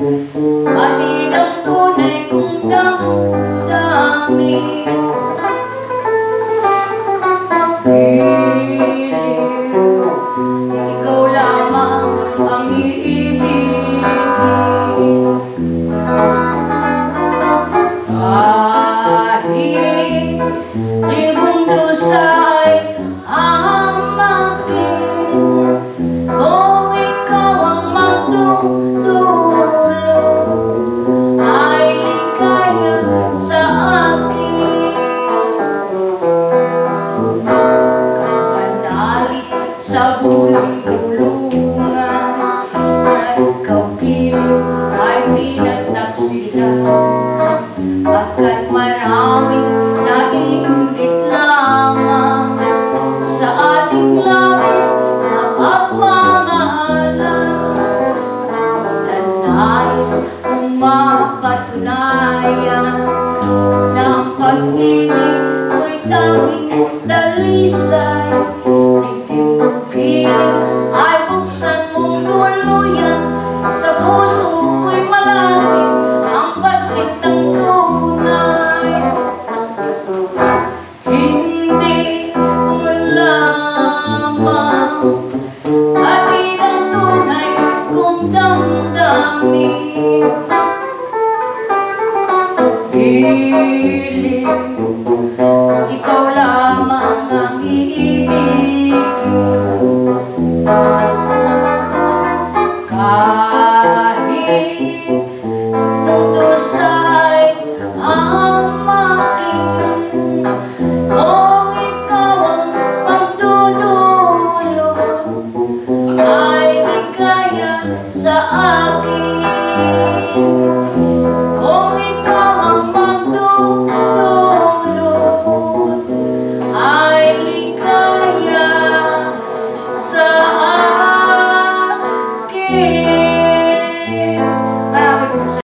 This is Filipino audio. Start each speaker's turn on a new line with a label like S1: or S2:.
S1: Hatid ang tunay kong damdamin. Ikaw lamang ang iibigin. Kahit libong dusa ay hahamakin, kung ikaw ang magtutulong, ay ligaya sa akin. Kapanalig sa bulong-bulungan, na ikaw piling ay pinagtaksilan, pagkat maraming naiinggit lamang sa ating labis na pagmamahalan, na nais mong mapatunayan na ang pag-ibig ko'y tanging dalisay. Naging piling ay buksan mong tuluyan, sa puso ko'y malasin ang pagsintang tunay. Hindi mo lamang hatid ang tunay kong damdamin. Piling ikaw lamang ang iibigin. Kahit dusa ay hahamakin, kung ikaw ang magtutulong, ay ligaya sa akin.